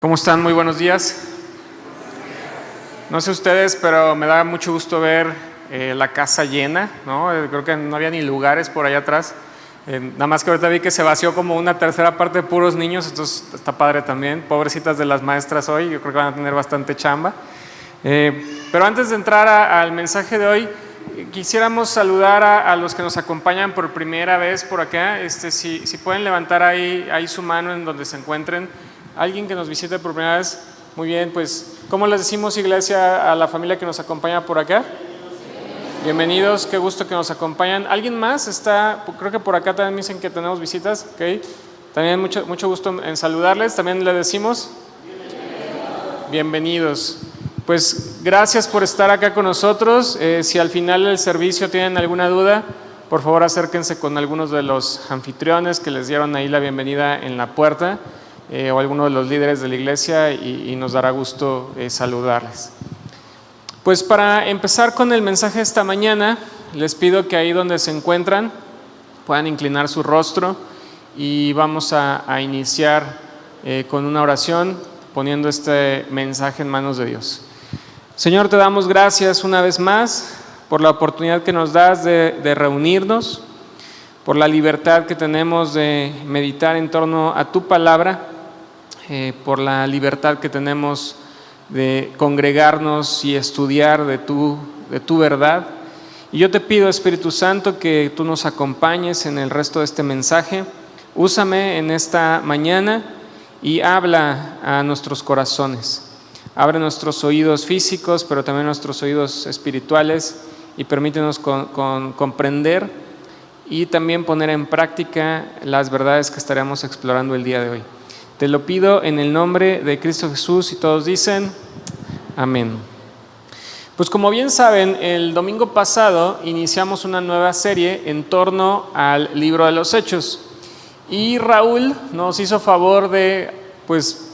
¿Cómo están? Muy buenos días. No sé ustedes, pero me da mucho gusto ver la casa llena, ¿no? Creo que no había ni lugares por allá atrás. Nada más que ahorita vi que se vació como una tercera parte de puros niños, entonces está padre también. Pobrecitas de las maestras hoy, yo creo que van a tener bastante chamba. Pero antes de entrar al mensaje de hoy, quisiéramos saludar a los que nos acompañan por primera vez por acá. Si pueden levantar ahí su mano en donde se encuentren. Alguien que nos visite por primera vez. Muy bien, pues, ¿cómo les decimos, iglesia, a la familia que nos acompaña por acá? Bienvenidos, qué gusto que nos acompañan. ¿Alguien más está? Creo que por acá también me dicen que tenemos visitas, ¿ok? También mucho gusto en saludarles. También les decimos bienvenidos. Pues gracias por estar acá con nosotros. Si al final del servicio tienen alguna duda, por favor acérquense con algunos de los anfitriones que les dieron ahí la bienvenida en la puerta. O alguno de los líderes de la iglesia y nos dará gusto saludarles. Pues para empezar con el mensaje de esta mañana, les pido que ahí donde se encuentran puedan inclinar su rostro y vamos a iniciar con una oración poniendo este mensaje en manos de Dios. Señor, te damos gracias una vez más por la oportunidad que nos das de reunirnos, por la libertad que tenemos de meditar en torno a tu palabra, por la libertad que tenemos de congregarnos y estudiar de tu verdad. Y yo te pido, Espíritu Santo, que tú nos acompañes en el resto de este mensaje. Úsame en esta mañana y habla a nuestros corazones. Abre nuestros oídos físicos, pero también nuestros oídos espirituales y permítenos comprender y también poner en práctica las verdades que estaremos explorando el día de hoy. Te lo pido en el nombre de Cristo Jesús y todos dicen amén. Pues como bien saben, el domingo pasado iniciamos una nueva serie en torno al libro de los Hechos y Raúl nos hizo favor de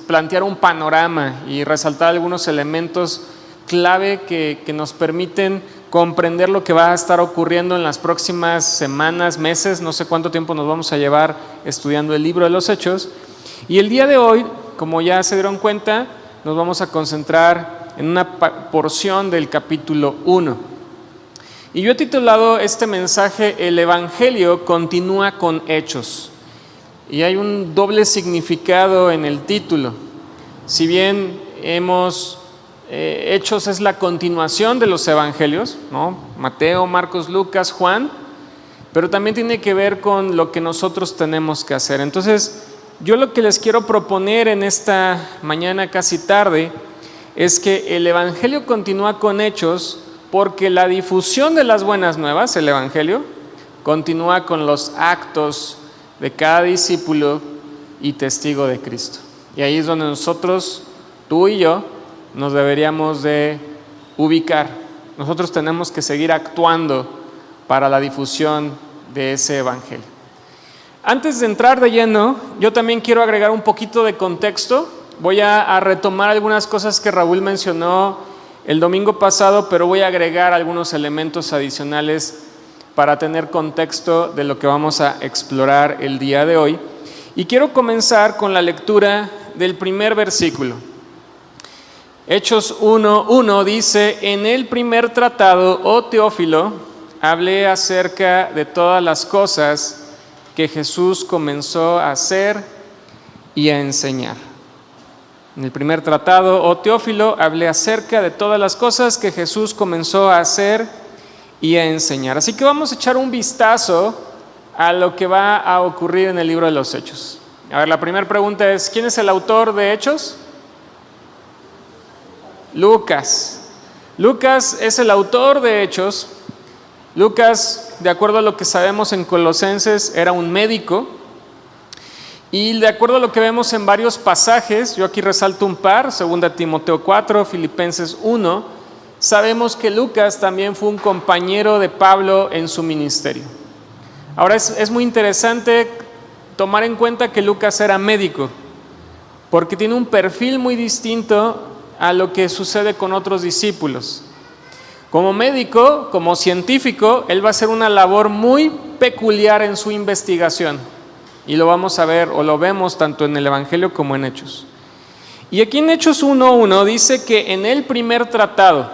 plantear un panorama y resaltar algunos elementos clave que nos permiten comprender lo que va a estar ocurriendo en las próximas semanas, meses, no sé cuánto tiempo nos vamos a llevar estudiando el libro de los Hechos. Y el día de hoy, como ya se dieron cuenta, nos vamos a concentrar en una porción del capítulo 1. Y yo he titulado este mensaje El Evangelio continúa con hechos. Y hay un doble significado en el título. Si bien Hechos es la continuación de los evangelios, ¿no? Mateo, Marcos, Lucas, Juan, pero también tiene que ver con lo que nosotros tenemos que hacer. Entonces, yo lo que les quiero proponer en esta mañana casi tarde es que el Evangelio continúa con hechos porque la difusión de las buenas nuevas, el Evangelio, continúa con los actos de cada discípulo y testigo de Cristo. Y ahí es donde nosotros, tú y yo, nos deberíamos de ubicar. Nosotros tenemos que seguir actuando para la difusión de ese Evangelio. Antes de entrar de lleno, yo también quiero agregar un poquito de contexto. Voy a retomar algunas cosas que Raúl mencionó el domingo pasado, pero voy a agregar algunos elementos adicionales para tener contexto de lo que vamos a explorar el día de hoy. Y quiero comenzar con la lectura del primer versículo. Hechos 1:1 dice: En el primer tratado, oh Teófilo, hablé acerca de todas las cosas que Jesús comenzó a hacer y a enseñar. En el primer tratado, oh Teófilo, hablé acerca de todas las cosas que Jesús comenzó a hacer y a enseñar. Así que vamos a echar un vistazo a lo que va a ocurrir en el libro de los Hechos. A ver, la primera pregunta es: ¿quién es el autor de Hechos? Lucas. Lucas es el autor de Hechos. Lucas, de acuerdo a lo que sabemos en Colosenses, era un médico. Y de acuerdo a lo que vemos en varios pasajes, yo aquí resalto un par, 2 Timoteo 4, Filipenses 1, sabemos que Lucas también fue un compañero de Pablo en su ministerio. Ahora es muy interesante tomar en cuenta que Lucas era médico, porque tiene un perfil muy distinto a lo que sucede con otros discípulos. Como médico, como científico, él va a hacer una labor muy peculiar en su investigación. Y lo vamos a ver, o lo vemos tanto en el Evangelio como en Hechos. Y aquí en Hechos 1:1 dice que en el primer tratado,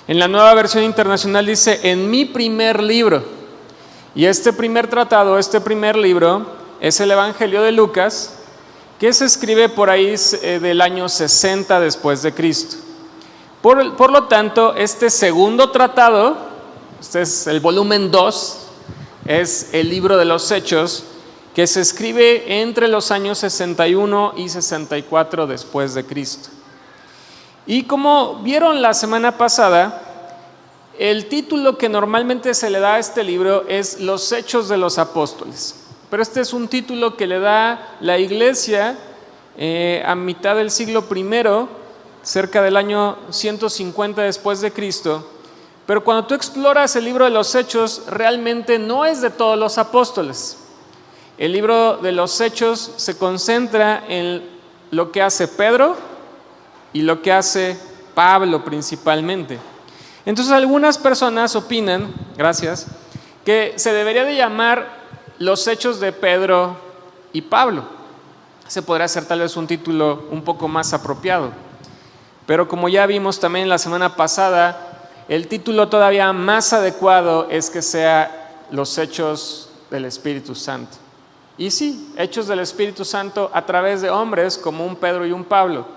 en la Nueva Versión Internacional dice en mi primer libro. Y este primer tratado, este primer libro es el Evangelio de Lucas, que se escribe por ahí del año 60 después de Cristo. Por lo tanto, este segundo tratado, este es el volumen 2, es el libro de los Hechos, que se escribe entre los años 61 y 64 después de Cristo. Y como vieron la semana pasada, el título que normalmente se le da a este libro es Los Hechos de los Apóstoles. Pero este es un título que le da la iglesia a mitad del siglo I, cerca del año 150 después de Cristo. Pero cuando tú exploras el libro de los Hechos, realmente no es de todos los apóstoles. El libro de los Hechos se concentra en lo que hace Pedro y lo que hace Pablo principalmente. Entonces algunas personas opinan, gracias, que se debería de llamar Los Hechos de Pedro y Pablo. Ese podría ser tal vez un título un poco más apropiado. Pero como ya vimos también la semana pasada, el título todavía más adecuado es que sea Los Hechos del Espíritu Santo. Y sí, Hechos del Espíritu Santo a través de hombres como un Pedro y un Pablo.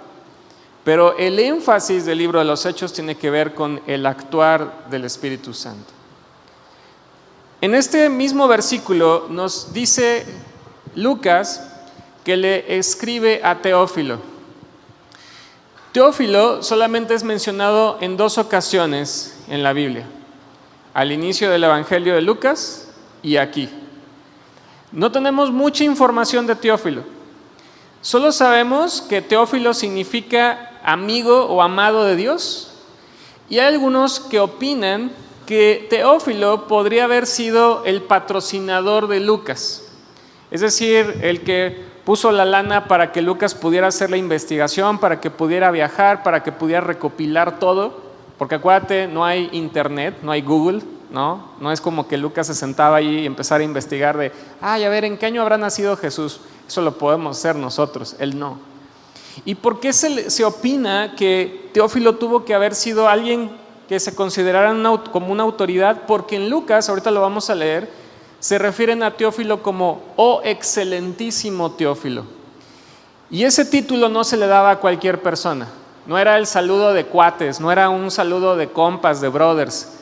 Pero el énfasis del libro de los Hechos tiene que ver con el actuar del Espíritu Santo. En este mismo versículo nos dice Lucas que le escribe a Teófilo. Teófilo solamente es mencionado en 2 ocasiones en la Biblia, al inicio del Evangelio de Lucas y aquí. No tenemos mucha información de Teófilo, solo sabemos que Teófilo significa amigo o amado de Dios, y hay algunos que opinan que Teófilo podría haber sido el patrocinador de Lucas, es decir, el que puso la lana para que Lucas pudiera hacer la investigación, para que pudiera viajar, para que pudiera recopilar todo, porque acuérdate, no hay internet, no hay Google, no es como que Lucas se sentaba ahí y empezara a investigar de, a ver, ¿en qué año habrá nacido Jesús? Eso lo podemos hacer nosotros, él no. ¿Y por qué se opina que Teófilo tuvo que haber sido alguien que se considerara como una autoridad? Porque en Lucas, ahorita lo vamos a leer, se refieren a Teófilo como "oh excelentísimo Teófilo". Y ese título no se le daba a cualquier persona, no era el saludo de cuates, no era un saludo de compas, de brothers.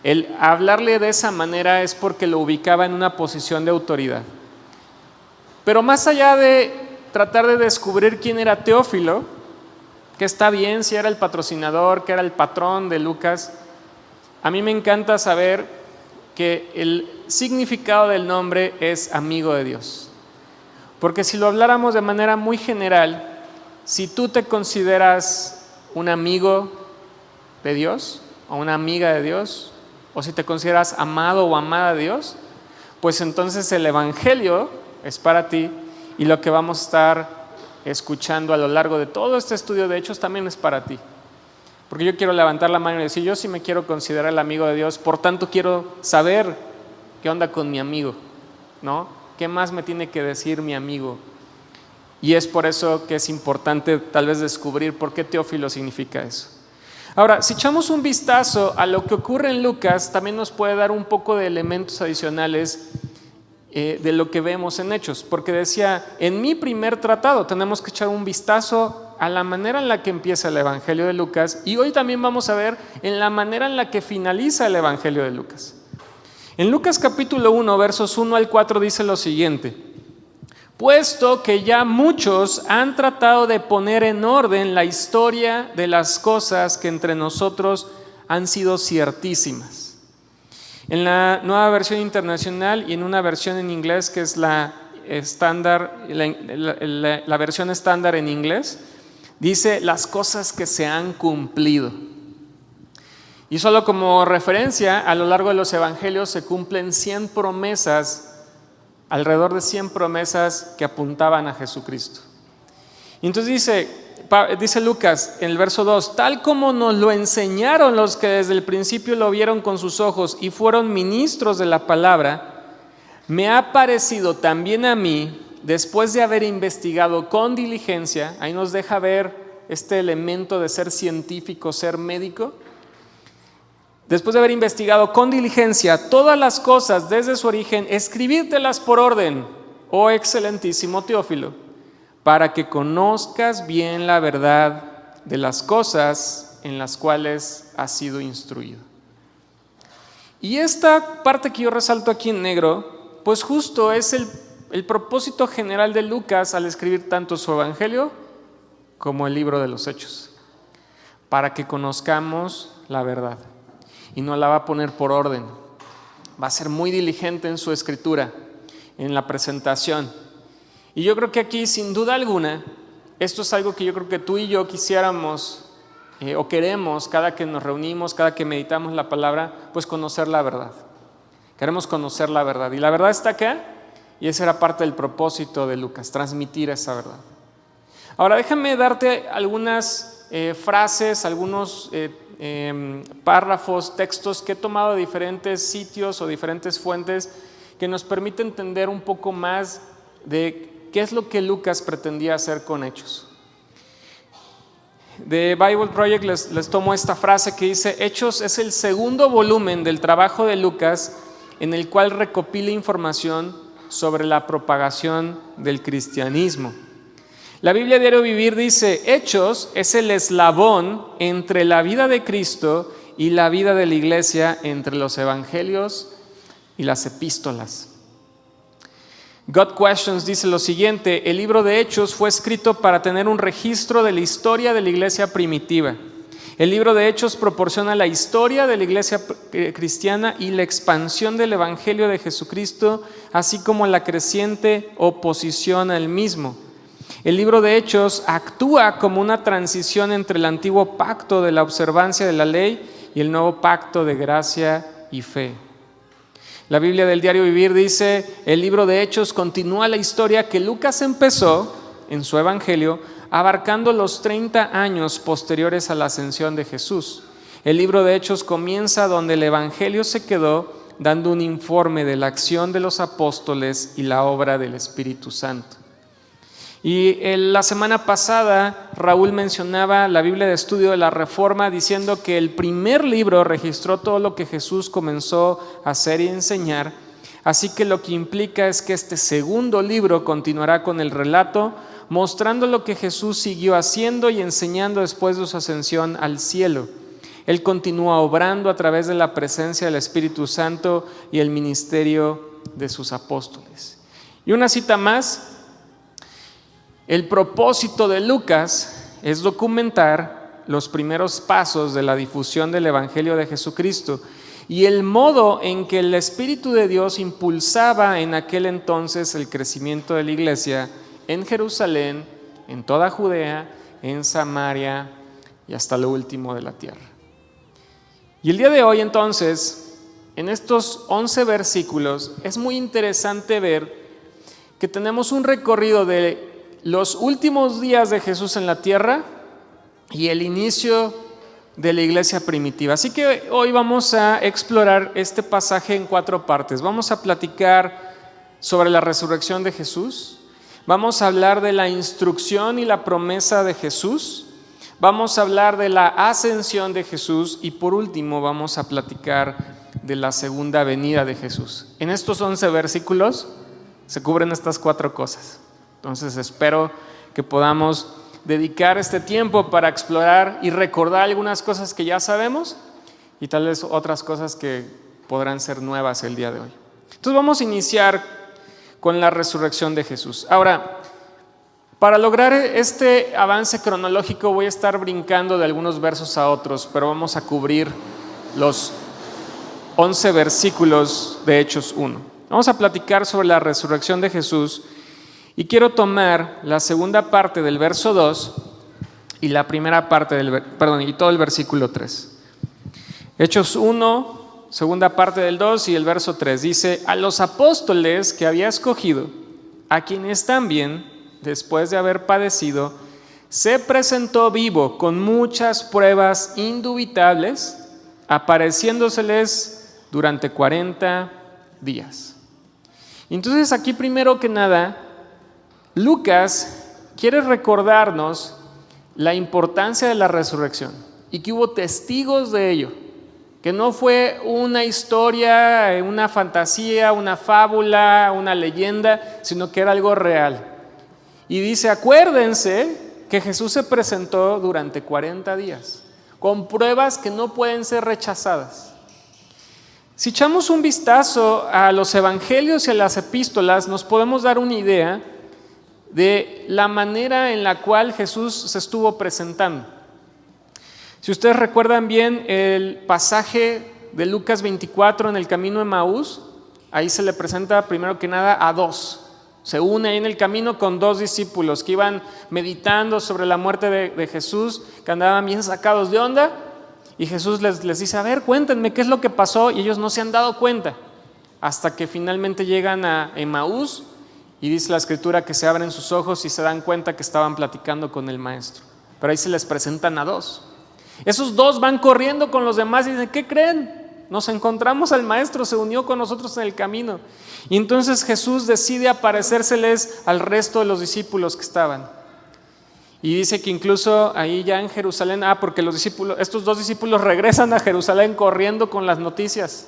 El hablarle de esa manera es porque lo ubicaba en una posición de autoridad. Pero más allá de tratar de descubrir quién era Teófilo, que está bien si era el patrocinador, que era el patrón de Lucas, a mí me encanta saber que el significado del nombre es amigo de Dios. Porque si lo habláramos de manera muy general, si tú te consideras un amigo de Dios o una amiga de Dios, o si te consideras amado o amada de Dios, pues entonces el Evangelio es para ti, y lo que vamos a estar escuchando a lo largo de todo este estudio de Hechos también es para ti. Porque yo quiero levantar la mano y decir, yo sí me quiero considerar el amigo de Dios, por tanto quiero saber qué onda con mi amigo, ¿no? ¿Qué más me tiene que decir mi amigo? Y es por eso que es importante tal vez descubrir por qué Teófilo significa eso. Ahora, si echamos un vistazo a lo que ocurre en Lucas, también nos puede dar un poco de elementos adicionales de lo que vemos en Hechos, porque decía, en mi primer tratado tenemos que echar un vistazo a la manera en la que empieza el Evangelio de Lucas, y hoy también vamos a ver en la manera en la que finaliza el Evangelio de Lucas. En Lucas capítulo 1, versos 1 al 4 dice lo siguiente: puesto que ya muchos han tratado de poner en orden la historia de las cosas que entre nosotros han sido ciertísimas. En la Nueva Versión Internacional y en una versión en inglés que es la estándar, la versión estándar en inglés, dice las cosas que se han cumplido. Y solo como referencia, a lo largo de los evangelios se cumplen 100 promesas, alrededor de 100 promesas que apuntaban a Jesucristo. Y entonces dice Lucas en el verso 2, tal como nos lo enseñaron los que desde el principio lo vieron con sus ojos y fueron ministros de la palabra, me ha parecido también a mí después de haber investigado con diligencia, ahí nos deja ver este elemento de ser científico, ser médico, después de haber investigado con diligencia todas las cosas desde su origen, escribírtelas por orden, oh excelentísimo Teófilo, para que conozcas bien la verdad de las cosas en las cuales has sido instruido. Y esta parte que yo resalto aquí en negro, pues justo es el propósito general de Lucas al escribir tanto su evangelio como el libro de los Hechos, para que conozcamos la verdad. Y no la va a poner por orden, va a ser muy diligente en su escritura, en la presentación. Y yo creo que aquí, sin duda alguna, esto es algo que yo creo que tú y yo quisiéramos o queremos cada que nos reunimos, cada que meditamos la palabra, pues conocer la verdad. Queremos conocer la verdad. Y la verdad está acá, y esa era parte del propósito de Lucas, transmitir esa verdad. Ahora déjame darte algunas frases, algunos párrafos, textos que he tomado de diferentes sitios o diferentes fuentes que nos permiten entender un poco más de qué es lo que Lucas pretendía hacer con Hechos. De Bible Project les tomo esta frase que dice: Hechos es el segundo volumen del trabajo de Lucas en el cual recopila información sobre la propagación del cristianismo. La Biblia Diario Vivir dice: Hechos es el eslabón entre la vida de Cristo y la vida de la iglesia, entre los evangelios y las epístolas. God Questions dice lo siguiente: el libro de Hechos fue escrito para tener un registro de la historia de la iglesia primitiva. El libro de Hechos proporciona la historia de la iglesia cristiana y la expansión del evangelio de Jesucristo, así como la creciente oposición al mismo. El libro de Hechos actúa como una transición entre el antiguo pacto de la observancia de la ley y el nuevo pacto de gracia y fe. La Biblia del Diario Vivir dice: el libro de Hechos continúa la historia que Lucas empezó en su evangelio, abarcando los 30 años posteriores a la ascensión de Jesús. El libro de Hechos comienza donde el evangelio se quedó, dando un informe de la acción de los apóstoles y la obra del Espíritu Santo. Y la semana pasada Raúl mencionaba la Biblia de Estudio de la Reforma, diciendo que el primer libro registró todo lo que Jesús comenzó a hacer y enseñar, así que lo que implica es que este segundo libro continuará con el relato, mostrando lo que Jesús siguió haciendo y enseñando después de su ascensión al cielo. Él continúa obrando a través de la presencia del Espíritu Santo y el ministerio de sus apóstoles. Y una cita más: el propósito de Lucas es documentar los primeros pasos de la difusión del Evangelio de Jesucristo y el modo en que el Espíritu de Dios impulsaba en aquel entonces el crecimiento de la iglesia en Jerusalén, en toda Judea, en Samaria y hasta lo último de la tierra. Y el día de hoy, entonces, en estos 11 versículos, es muy interesante ver que tenemos un recorrido de los últimos días de Jesús en la tierra y el inicio de la iglesia primitiva. Así que hoy vamos a explorar este pasaje en 4 partes. Vamos a platicar sobre la resurrección de Jesús, vamos a hablar de la instrucción y la promesa de Jesús, vamos a hablar de la ascensión de Jesús y por último vamos a platicar de la segunda venida de Jesús. En estos 11 versículos se cubren estas 4 cosas. Entonces espero que podamos dedicar este tiempo para explorar y recordar algunas cosas que ya sabemos y tal vez otras cosas que podrán ser nuevas el día de hoy. Entonces vamos a iniciar con la resurrección de Jesús. Ahora, para lograr este avance cronológico voy a estar brincando de algunos versos a otros, pero vamos a cubrir los 11 versículos de Hechos 1. Vamos a platicar sobre la resurrección de Jesús. Y quiero tomar la segunda parte del verso 2 y la primera parte y todo el versículo 3. Hechos 1, segunda parte del 2 y el verso 3 dice: a los apóstoles que había escogido, a quienes también, después de haber padecido, se presentó vivo con muchas pruebas indubitables, apareciéndoseles durante 40 días. Entonces aquí primero que nada Lucas quiere recordarnos la importancia de la resurrección y que hubo testigos de ello, que no fue una historia, una fantasía, una fábula, una leyenda, sino que era algo real. Y dice, acuérdense que Jesús se presentó durante 40 días, con pruebas que no pueden ser rechazadas. Si echamos un vistazo a los evangelios y a las epístolas, nos podemos dar una idea de la manera en la cual Jesús se estuvo presentando. Si ustedes recuerdan bien el pasaje de Lucas 24 en el camino de Emaús, ahí se le presenta primero que nada a dos. Se une ahí en el camino con dos discípulos que iban meditando sobre la muerte de Jesús, que andaban bien sacados de onda, y Jesús les dice, a ver, cuéntenme qué es lo que pasó, y ellos no se han dado cuenta, hasta que finalmente llegan a Emaús, y dice la escritura que se abren sus ojos y se dan cuenta que estaban platicando con el maestro. Pero ahí se les presentan a dos. Esos dos van corriendo con los demás y dicen, ¿qué creen? Nos encontramos al maestro, se unió con nosotros en el camino. Y entonces Jesús decide aparecérseles al resto de los discípulos que estaban. Y dice que incluso ahí ya en Jerusalén, porque estos dos discípulos regresan a Jerusalén corriendo con las noticias.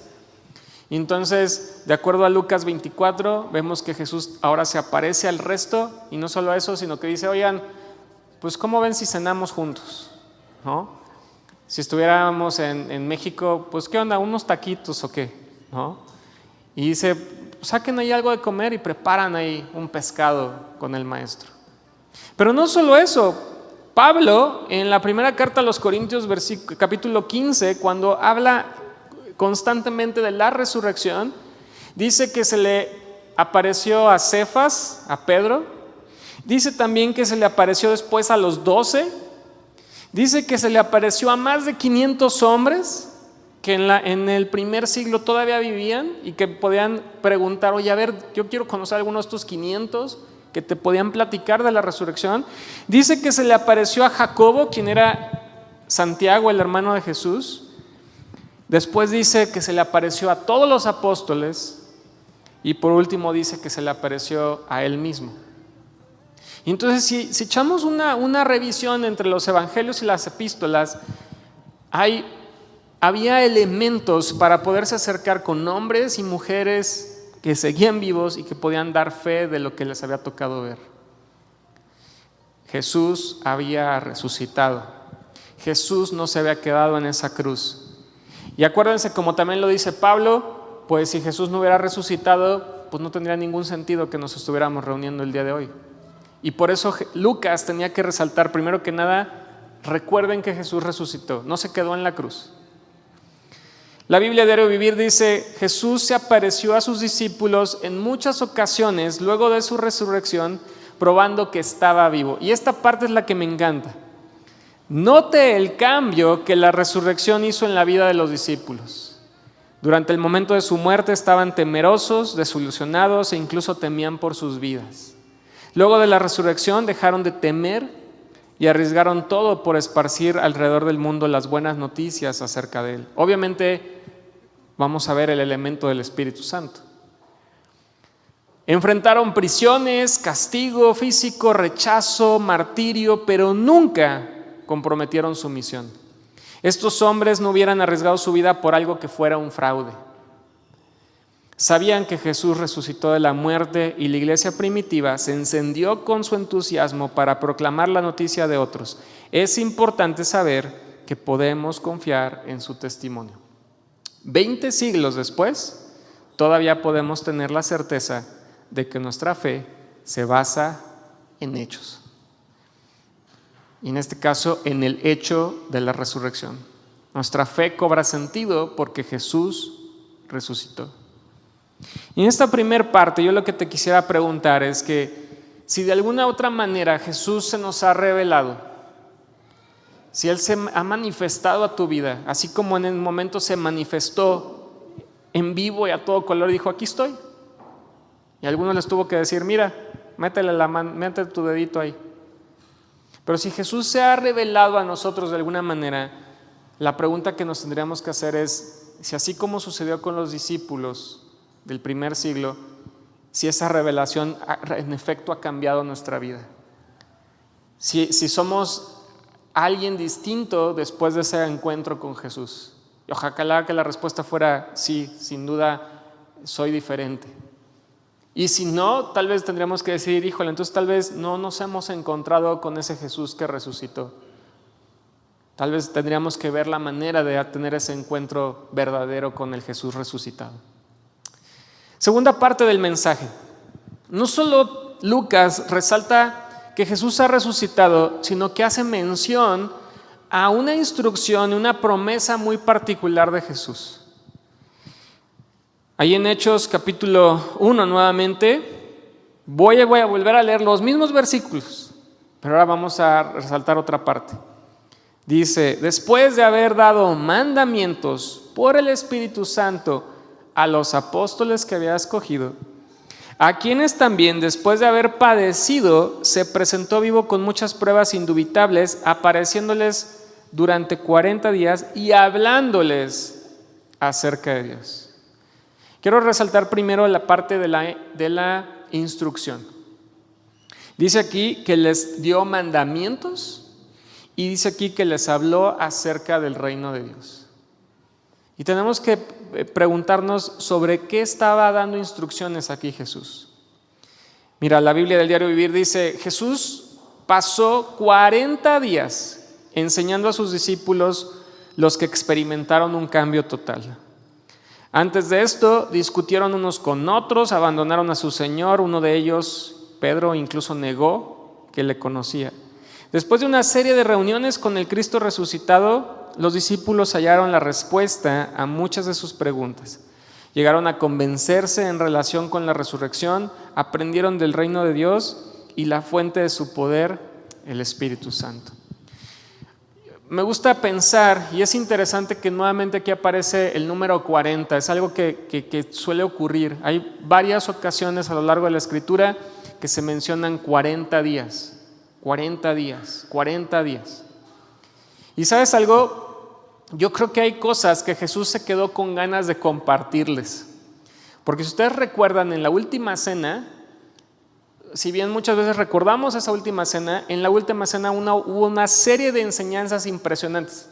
Y entonces, de acuerdo a Lucas 24, vemos que Jesús ahora se aparece al resto, y no solo eso, sino que dice, oigan, pues ¿cómo ven si cenamos juntos? ¿No? Si estuviéramos en México, pues ¿qué onda? ¿Unos taquitos o qué? ¿No? Y dice, saquen ahí algo de comer y preparan ahí un pescado con el maestro. Pero no solo eso, Pablo en la primera carta a los Corintios, capítulo 15, cuando habla constantemente de la resurrección, dice que se le apareció a Cefas, a Pedro, dice también que se le apareció después a los 12, dice que se le apareció a más de 500 hombres que en el primer siglo todavía vivían y que podían preguntar, oye, a ver, yo quiero conocer a algunos de estos 500 que te podían platicar de la resurrección. Dice que se le apareció a Jacobo, quien era Santiago, el hermano de Jesús. Después dice que se le apareció a todos los apóstoles y por último dice que se le apareció a él mismo. Y entonces si echamos una revisión entre los evangelios y las epístolas, había elementos para poderse acercar con hombres y mujeres que seguían vivos y que podían dar fe de lo que les había tocado ver. Jesús había resucitado. Jesús no se había quedado en esa cruz. Y acuérdense, como también lo dice Pablo, pues si Jesús no hubiera resucitado, pues no tendría ningún sentido que nos estuviéramos reuniendo el día de hoy. Y por eso Lucas tenía que resaltar, primero que nada, recuerden que Jesús resucitó, no se quedó en la cruz. La Biblia Diario Vivir dice, Jesús se apareció a sus discípulos en muchas ocasiones luego de su resurrección, probando que estaba vivo. Y esta parte es la que me encanta. Note el cambio que la resurrección hizo en la vida de los discípulos. Durante el momento de su muerte estaban temerosos, desilusionados e incluso temían por sus vidas. Luego de la resurrección dejaron de temer y arriesgaron todo por esparcir alrededor del mundo las buenas noticias acerca de él. Obviamente vamos a ver el elemento del Espíritu Santo. Enfrentaron prisiones, castigo físico, rechazo, martirio, pero nunca comprometieron su misión. Estos hombres no hubieran arriesgado su vida por algo que fuera un fraude. Sabían que Jesús resucitó de la muerte y la iglesia primitiva se encendió con su entusiasmo para proclamar la noticia de otros. Es importante saber que podemos confiar en su testimonio. 20 siglos después, todavía podemos tener la certeza de que nuestra fe se basa en hechos. Y en este caso, en el hecho de la resurrección. Nuestra fe cobra sentido porque Jesús resucitó. Y en esta primera parte yo lo que te quisiera preguntar es que si de alguna otra manera Jesús se nos ha revelado, si Él se ha manifestado a tu vida, así como en el momento se manifestó en vivo y a todo color y dijo, aquí estoy. Y a algunos les tuvo que decir, mira, métele tu dedito ahí. Pero si Jesús se ha revelado a nosotros de alguna manera, la pregunta que nos tendríamos que hacer es, si así como sucedió con los discípulos del primer siglo, si esa revelación en efecto ha cambiado nuestra vida. Si somos alguien distinto después de ese encuentro con Jesús. Y ojalá que la respuesta fuera sí, sin duda soy diferente. Y si no, tal vez tendríamos que decir, híjole, entonces tal vez no nos hemos encontrado con ese Jesús que resucitó. Tal vez tendríamos que ver la manera de tener ese encuentro verdadero con el Jesús resucitado. Segunda parte del mensaje. No solo Lucas resalta que Jesús ha resucitado, sino que hace mención a una instrucción y una promesa muy particular de Jesús. Ahí en Hechos capítulo 1 nuevamente, voy a volver a leer los mismos versículos, pero ahora vamos a resaltar otra parte. Dice, después de haber dado mandamientos por el Espíritu Santo a los apóstoles que había escogido, a quienes también después de haber padecido se presentó vivo con muchas pruebas indubitables, apareciéndoles durante 40 días y hablándoles acerca de Dios. Quiero resaltar primero la parte de la instrucción. Dice aquí que les dio mandamientos y dice aquí que les habló acerca del reino de Dios. Y tenemos que preguntarnos sobre qué estaba dando instrucciones aquí Jesús. Mira, la Biblia del Diario Vivir dice, Jesús pasó 40 días enseñando a sus discípulos, los que experimentaron un cambio total. Antes de esto, discutieron unos con otros, abandonaron a su Señor. Uno de ellos, Pedro, incluso negó que le conocía. Después de una serie de reuniones con el Cristo resucitado, los discípulos hallaron la respuesta a muchas de sus preguntas. Llegaron a convencerse en relación con la resurrección, aprendieron del reino de Dios y la fuente de su poder, el Espíritu Santo. Me gusta pensar, y es interesante que nuevamente aquí aparece el número 40, es algo que suele ocurrir. Hay varias ocasiones a lo largo de la Escritura que se mencionan 40 días, 40 días, 40 días. ¿Y sabes algo? Yo creo que hay cosas que Jesús se quedó con ganas de compartirles. Porque si ustedes recuerdan, en la última cena, si bien muchas veces recordamos esa última cena, en la última cena hubo una serie de enseñanzas impresionantes.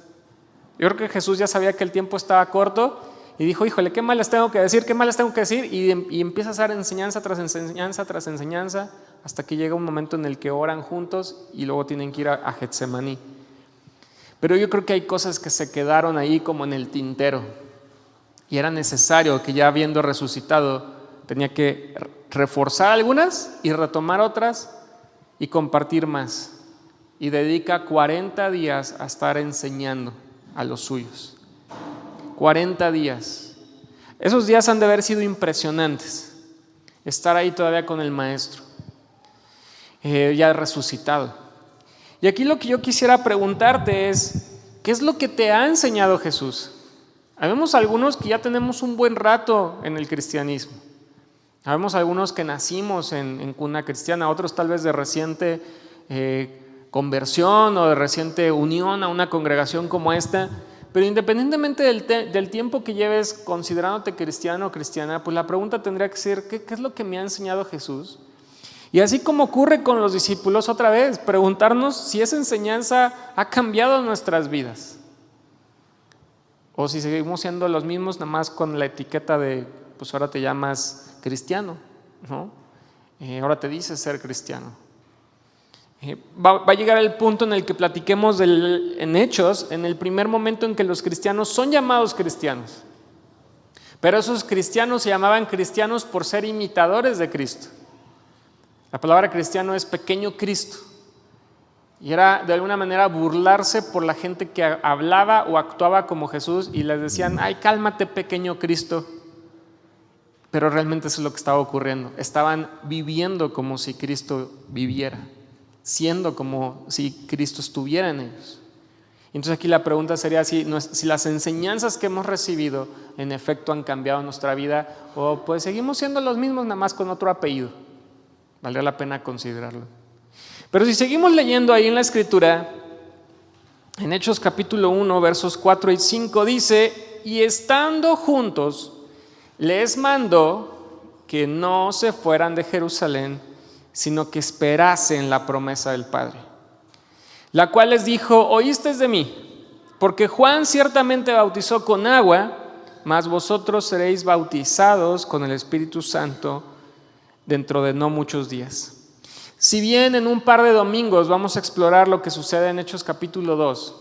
Yo creo que Jesús ya sabía que el tiempo estaba corto y dijo, híjole, ¿qué más les tengo que decir? ¿Qué más les tengo que decir? Y empieza a hacer enseñanza tras enseñanza tras enseñanza hasta que llega un momento en el que oran juntos y luego tienen que ir a Getsemaní. Pero yo creo que hay cosas que se quedaron ahí como en el tintero y era necesario que ya habiendo resucitado tenía que reforzar algunas y retomar otras y compartir más. Y dedica 40 días a estar enseñando a los suyos. 40 días. Esos días han de haber sido impresionantes. Estar ahí todavía con el maestro, ya resucitado. Y aquí lo que yo quisiera preguntarte es, ¿qué es lo que te ha enseñado Jesús? Habemos algunos que ya tenemos un buen rato en el cristianismo. Habemos algunos que nacimos en cuna cristiana, otros tal vez de reciente conversión o de reciente unión a una congregación como esta. Pero independientemente del tiempo que lleves considerándote cristiano o cristiana, pues la pregunta tendría que ser, ¿qué es lo que me ha enseñado Jesús? Y así como ocurre con los discípulos, otra vez, preguntarnos si esa enseñanza ha cambiado nuestras vidas. O si seguimos siendo los mismos, nada más con la etiqueta de, pues ahora te llamas cristiano, ¿no? Ahora te dices ser cristiano. Va a llegar el punto en el que platiquemos en Hechos, en el primer momento en que los cristianos son llamados cristianos. Pero esos cristianos se llamaban cristianos por ser imitadores de Cristo. La palabra cristiano es pequeño Cristo. Y era de alguna manera burlarse por la gente que hablaba o actuaba como Jesús y les decían, ay, cálmate pequeño Cristo. Pero realmente eso es lo que estaba ocurriendo. Estaban viviendo como si Cristo viviera, siendo como si Cristo estuviera en ellos. Entonces aquí la pregunta sería si las enseñanzas que hemos recibido en efecto han cambiado nuestra vida o pues seguimos siendo los mismos nada más con otro apellido. Valdría la pena considerarlo. Pero si seguimos leyendo ahí en la Escritura, en Hechos capítulo 1 versos 4 y 5 dice, y estando juntos les mandó que no se fueran de Jerusalén, sino que esperasen la promesa del Padre, la cual les dijo: oísteis de mí, porque Juan ciertamente bautizó con agua, mas vosotros seréis bautizados con el Espíritu Santo dentro de no muchos días. Si bien en un par de domingos vamos a explorar lo que sucede en Hechos capítulo 2,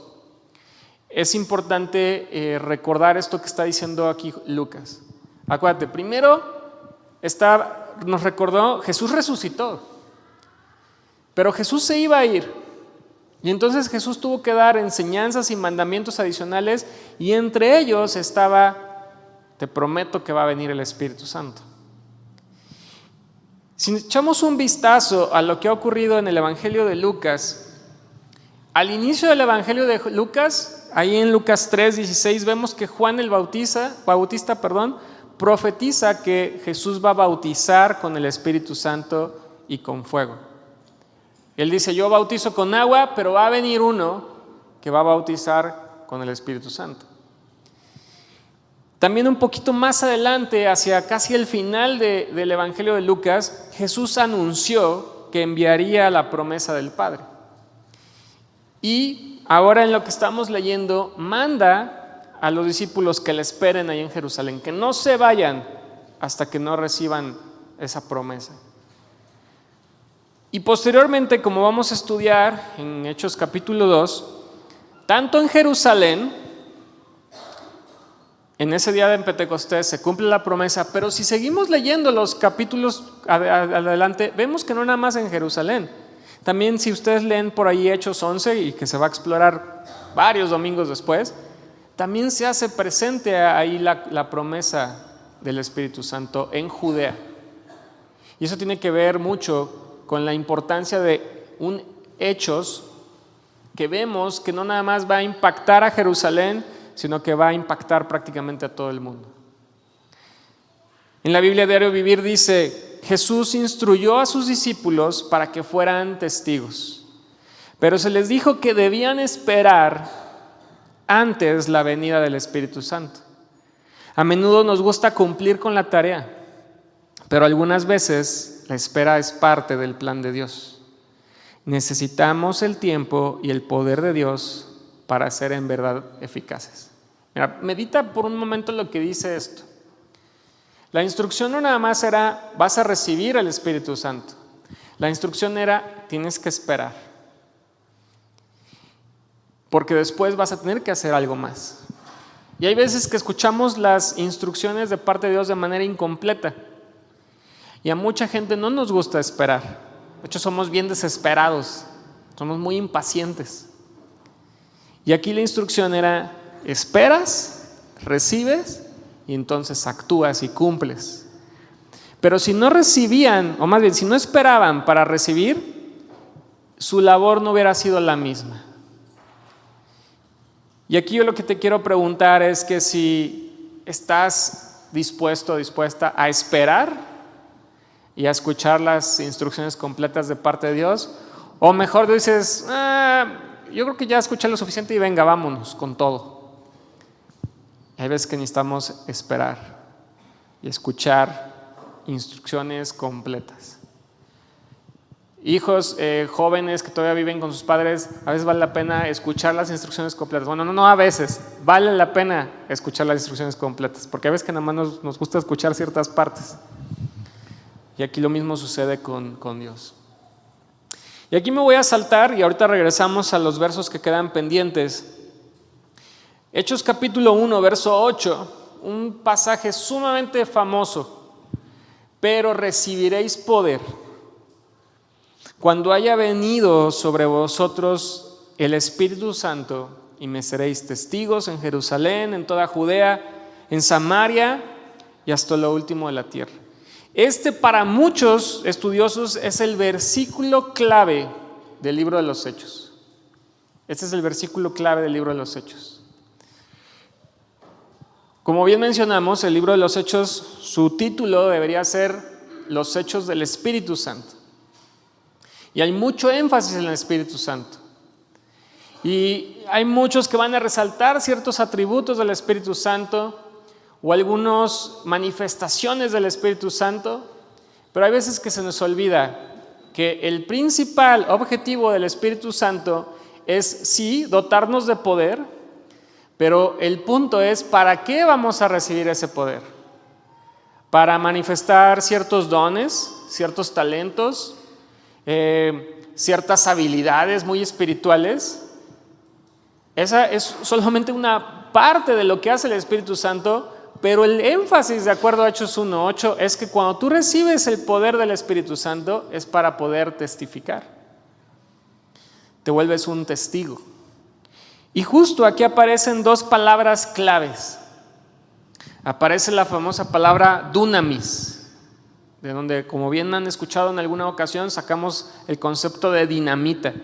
es importante recordar esto que está diciendo aquí Lucas. Acuérdate, primero nos recordó, Jesús resucitó, pero Jesús se iba a ir, y entonces Jesús tuvo que dar enseñanzas y mandamientos adicionales, y entre ellos estaba: te prometo que va a venir el Espíritu Santo. Si echamos un vistazo a lo que ha ocurrido en el Evangelio de Lucas, al inicio del Evangelio de Lucas, ahí en Lucas 3:16, vemos que Juan el Bautista, profetiza que Jesús va a bautizar con el Espíritu Santo y con fuego. Él dice: yo bautizo con agua, pero va a venir uno que va a bautizar con el Espíritu Santo. También un poquito más adelante, hacia casi el final del Evangelio de Lucas, Jesús anunció que enviaría la promesa del Padre. Y ahora en lo que estamos leyendo, manda a los discípulos que le esperen ahí en Jerusalén, que no se vayan hasta que no reciban esa promesa. Y posteriormente, como vamos a estudiar en Hechos capítulo 2, tanto en Jerusalén, en ese día de Pentecostés se cumple la promesa, pero si seguimos leyendo los capítulos adelante, vemos que no nada más en Jerusalén. También si ustedes leen por ahí Hechos 11, y que se va a explorar varios domingos después, también se hace presente ahí la promesa del Espíritu Santo en Judea. Y eso tiene que ver mucho con la importancia de un Hechos que vemos que no nada más va a impactar a Jerusalén, sino que va a impactar prácticamente a todo el mundo. En la Biblia Diario Vivir dice: Jesús instruyó a sus discípulos para que fueran testigos, pero se les dijo que debían esperar antes la venida del Espíritu Santo. A menudo nos gusta cumplir con la tarea, pero algunas veces la espera es parte del plan de Dios. Necesitamos el tiempo y el poder de Dios para ser en verdad eficaces. Mira, medita por un momento lo que dice esto. La instrucción no nada más era: vas a recibir el Espíritu Santo. La instrucción era: tienes que esperar, porque después vas a tener que hacer algo más. Y hay veces que escuchamos las instrucciones de parte de Dios de manera incompleta, y a mucha gente no nos gusta esperar. De hecho, somos bien desesperados, somos muy impacientes. Y aquí la instrucción era: esperas, recibes y entonces actúas y cumples. Pero si no recibían, o más bien si no esperaban para recibir, su labor no hubiera sido la misma. Y aquí yo lo que te quiero preguntar es que si estás dispuesto o dispuesta a esperar y a escuchar las instrucciones completas de parte de Dios, o mejor dices: yo creo que ya escuché lo suficiente y venga, vámonos con todo. Hay veces que necesitamos esperar y escuchar instrucciones completas. Hijos jóvenes que todavía viven con sus padres, a veces vale la pena escuchar las instrucciones completas. Bueno, no a veces, vale la pena escuchar las instrucciones completas, porque a veces que nada más nos gusta escuchar ciertas partes. Y aquí lo mismo sucede con Dios. Y aquí me voy a saltar y ahorita regresamos a los versos que quedan pendientes. Hechos capítulo 1, verso 8, un pasaje sumamente famoso. Pero recibiréis poder cuando haya venido sobre vosotros el Espíritu Santo, y me seréis testigos en Jerusalén, en toda Judea, en Samaria y hasta lo último de la tierra. Este, para muchos estudiosos, es el versículo clave del libro de los Hechos. Este es el versículo clave del libro de los Hechos. Como bien mencionamos, el libro de los Hechos, su título debería ser Los Hechos del Espíritu Santo. Y hay mucho énfasis en el Espíritu Santo. Y hay muchos que van a resaltar ciertos atributos del Espíritu Santo. o algunas manifestaciones del Espíritu Santo, pero hay veces que se nos olvida que el principal objetivo del Espíritu Santo es, sí, dotarnos de poder, pero el punto es, ¿para qué vamos a recibir ese poder? ¿Para manifestar ciertos dones, ciertos talentos, ciertas habilidades muy espirituales? Esa es solamente una parte de lo que hace el Espíritu Santo, pero el énfasis, de acuerdo a Hechos 1:8, es que cuando tú recibes el poder del Espíritu Santo es para poder testificar. Te vuelves un testigo. Y justo aquí aparecen dos palabras claves. Aparece la famosa palabra dunamis, de donde, como bien han escuchado en alguna ocasión, sacamos el concepto de dinamita.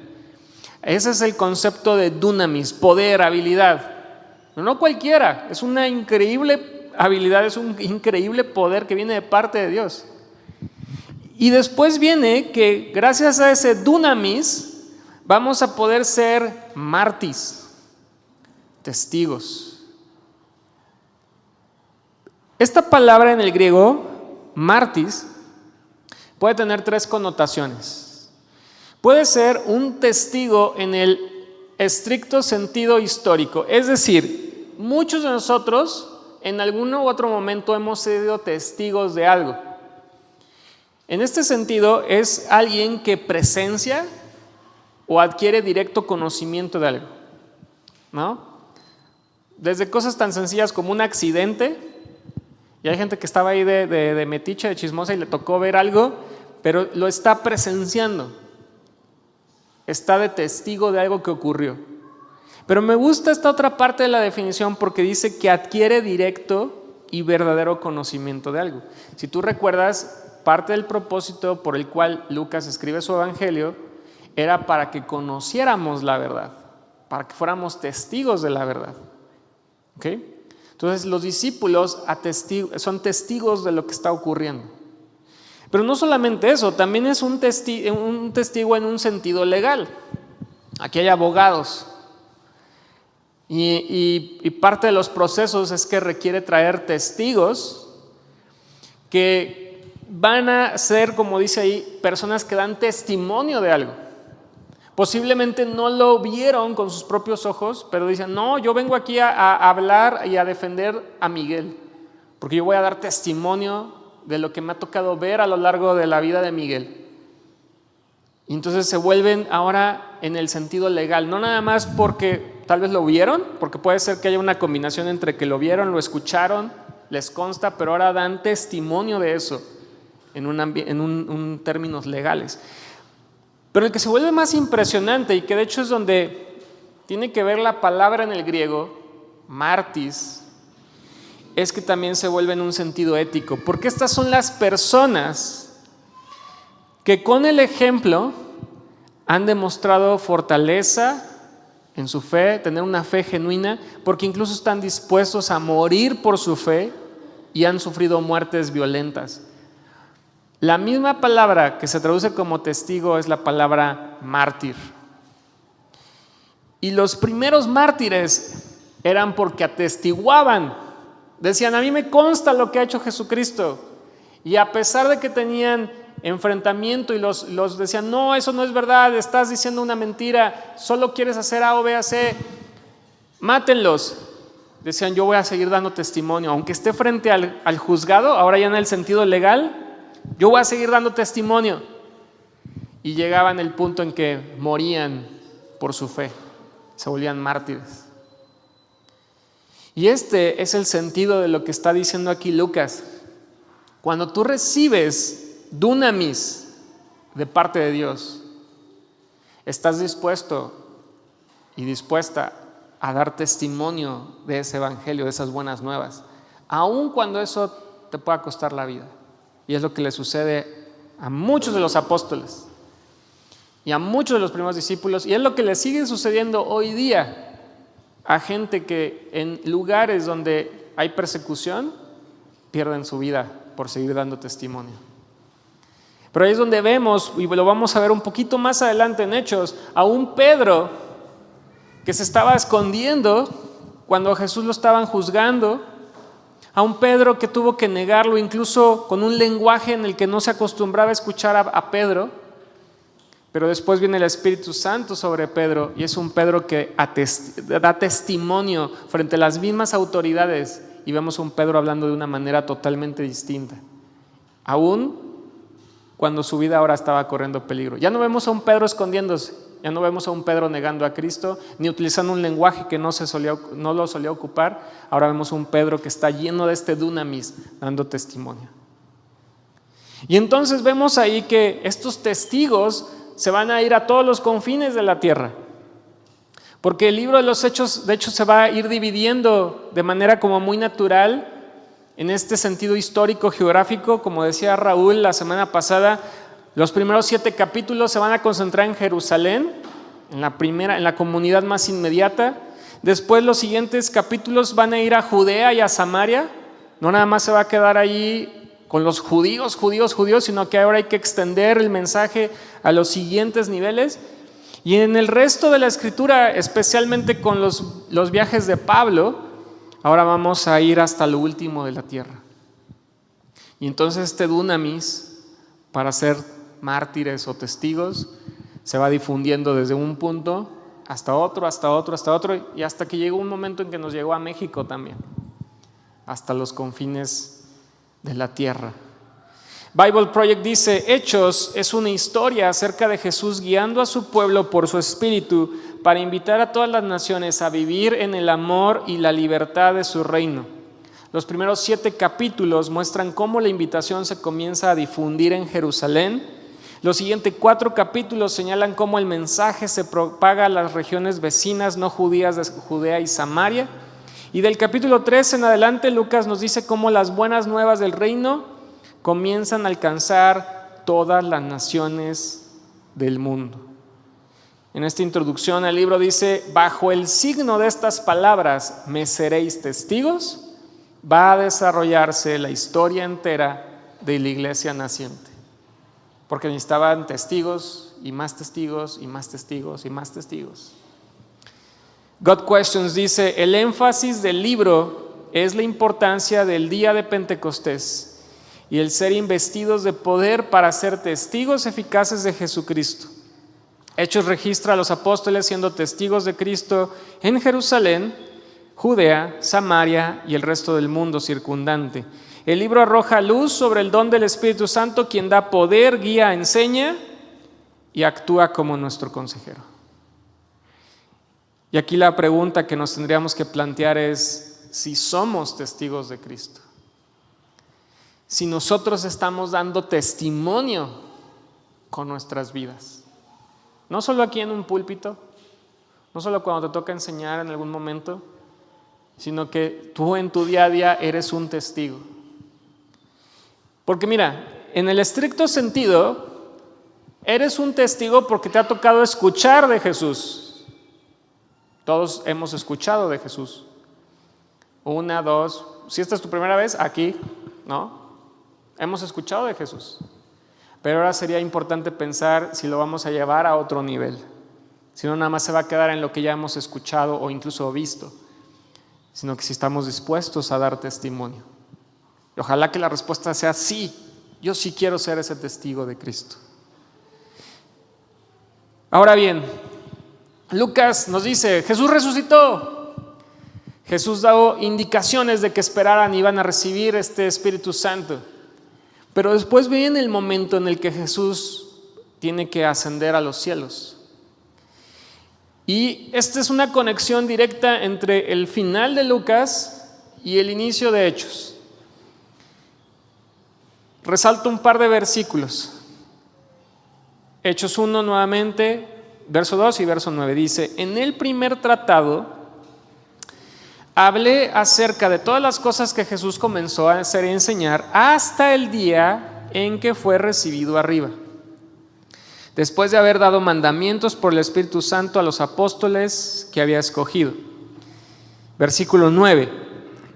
Ese es el concepto de dunamis, poder, habilidad. No cualquiera, es una increíble habilidad, es un increíble poder que viene de parte de Dios. Y después viene que gracias a ese dunamis vamos a poder ser mártires, testigos. Esta palabra en el griego, mártires, puede tener tres connotaciones. Puede ser un testigo en el estricto sentido histórico, es decir, muchos de nosotros en algún u otro momento hemos sido testigos de algo. En este sentido, es alguien que presencia o adquiere directo conocimiento de algo, ¿no? Desde cosas tan sencillas como un accidente, y hay gente que estaba ahí de metiche, de chismosa, y le tocó ver algo, pero lo está presenciando, está de testigo de algo que ocurrió. Pero me gusta esta otra parte de la definición porque dice que adquiere directo y verdadero conocimiento de algo. Si tú recuerdas, parte del propósito por el cual Lucas escribe su evangelio era para que conociéramos la verdad, para que fuéramos testigos de la verdad. ¿Okay? Entonces los discípulos son testigos de lo que está ocurriendo. Pero no solamente eso, también es un testigo en un sentido legal. Aquí hay abogados. Y parte de los procesos es que requiere traer testigos que van a ser, como dice ahí, personas que dan testimonio de algo. Posiblemente no lo vieron con sus propios ojos, pero dicen, no, yo vengo aquí a hablar y a defender a Miguel, porque yo voy a dar testimonio de lo que me ha tocado ver a lo largo de la vida de Miguel. Y entonces se vuelven ahora en el sentido legal, no nada más porque tal vez lo vieron, porque puede ser que haya una combinación entre que lo vieron, lo escucharon, les consta, pero ahora dan testimonio de eso en términos legales. Pero el que se vuelve más impresionante y que de hecho es donde tiene que ver la palabra en el griego, mártires, es que también se vuelve en un sentido ético, porque estas son las personas que con el ejemplo han demostrado fortaleza en su fe, tener una fe genuina, porque incluso están dispuestos a morir por su fe y han sufrido muertes violentas. La misma palabra que se traduce como testigo es la palabra mártir. Y los primeros mártires eran porque atestiguaban. Decían, a mí me consta lo que ha hecho Jesucristo. Y a pesar de que tenían enfrentamiento y los decían, no, eso no es verdad, estás diciendo una mentira, solo quieres hacer A o B, C, mátenlos. Decían, yo voy a seguir dando testimonio, aunque esté frente al juzgado, ahora ya en el sentido legal, yo voy a seguir dando testimonio. Y llegaban al punto en que morían por su fe, se volvían mártires. Y este es el sentido de lo que está diciendo aquí Lucas. Cuando tú recibes dunamis de parte de Dios, estás dispuesto y dispuesta a dar testimonio de ese evangelio, de esas buenas nuevas, aun cuando eso te pueda costar la vida. Y es lo que le sucede a muchos de los apóstoles y a muchos de los primeros discípulos, y es lo que le sigue sucediendo hoy día a gente que en lugares donde hay persecución pierden su vida por seguir dando testimonio. Pero ahí es donde vemos, y lo vamos a ver un poquito más adelante en Hechos, a un Pedro que se estaba escondiendo cuando a Jesús lo estaban juzgando, A un Pedro que tuvo que negarlo, incluso con un lenguaje en el que no se acostumbraba a escuchar a Pedro. Pero después viene el Espíritu Santo sobre Pedro y es un Pedro que da testimonio frente a las mismas autoridades, y vemos a un Pedro hablando de una manera totalmente distinta, aún cuando su vida ahora estaba corriendo peligro. Ya no vemos a un Pedro escondiéndose, ya no vemos a un Pedro negando a Cristo, ni utilizando un lenguaje que no lo solía ocupar. Ahora vemos a un Pedro que está lleno de este dunamis, dando testimonio. Y entonces vemos ahí que estos testigos se van a ir a todos los confines de la tierra, porque el libro de los Hechos, de hecho, se va a ir dividiendo de manera como muy natural en este sentido histórico, geográfico. Como decía Raúl la semana pasada, los primeros 7 capítulos se van a concentrar en Jerusalén, en la comunidad más inmediata. Después los siguientes capítulos van a ir a Judea y a Samaria. No nada más se va a quedar ahí con los judíos, sino que ahora hay que extender el mensaje a los siguientes niveles. Y en el resto de la escritura, especialmente con los viajes de Pablo, ahora vamos a ir hasta lo último de la tierra. Y entonces este dunamis, para ser mártires o testigos, se va difundiendo desde un punto hasta otro, y hasta que llegó un momento en que nos llegó a México también, hasta los confines de la tierra. Bible Project dice: Hechos es una historia acerca de Jesús guiando a su pueblo por su espíritu para invitar a todas las naciones a vivir en el amor y la libertad de su reino. Los primeros 7 capítulos muestran cómo la invitación se comienza a difundir en Jerusalén. Los siguientes 4 capítulos señalan cómo el mensaje se propaga a las regiones vecinas no judías de Judea y Samaria. Y del capítulo 3 en adelante, Lucas nos dice cómo las buenas nuevas del reino comienzan a alcanzar todas las naciones del mundo. En esta introducción al libro dice: bajo el signo de estas palabras, me seréis testigos, va a desarrollarse la historia entera de la iglesia naciente. Porque necesitaban testigos y más testigos y más testigos y más testigos. God Questions dice: el énfasis del libro es la importancia del día de Pentecostés y el ser investidos de poder para ser testigos eficaces de Jesucristo. Hechos registra a los apóstoles siendo testigos de Cristo en Jerusalén, Judea, Samaria y el resto del mundo circundante. El libro arroja luz sobre el don del Espíritu Santo, quien da poder, guía, enseña y actúa como nuestro consejero. Y aquí la pregunta que nos tendríamos que plantear es si somos testigos de Cristo. Si nosotros estamos dando testimonio con nuestras vidas. No solo aquí en un púlpito, no solo cuando te toca enseñar en algún momento, sino que tú en tu día a día eres un testigo. Porque mira, en el estricto sentido, eres un testigo porque te ha tocado escuchar de Jesús. Todos hemos escuchado de Jesús. 1, 2, si esta es tu primera vez, aquí, ¿no? Hemos escuchado de Jesús. Pero ahora sería importante pensar si lo vamos a llevar a otro nivel. Si no, nada más se va a quedar en lo que ya hemos escuchado o incluso visto, sino que si estamos dispuestos a dar testimonio. Y ojalá que la respuesta sea sí, yo sí quiero ser ese testigo de Cristo. Ahora bien, Lucas nos dice: Jesús resucitó. Jesús dio indicaciones de que esperaran y iban a recibir este Espíritu Santo. Pero después viene el momento en el que Jesús tiene que ascender a los cielos. Y esta es una conexión directa entre el final de Lucas y el inicio de Hechos. Resalto un par de versículos. Hechos 1 nuevamente, verso 2 y verso 9. Dice: en el primer tratado hablé acerca de todas las cosas que Jesús comenzó a hacer y enseñar hasta el día en que fue recibido arriba, después de haber dado mandamientos por el Espíritu Santo a los apóstoles que había escogido. Versículo 9.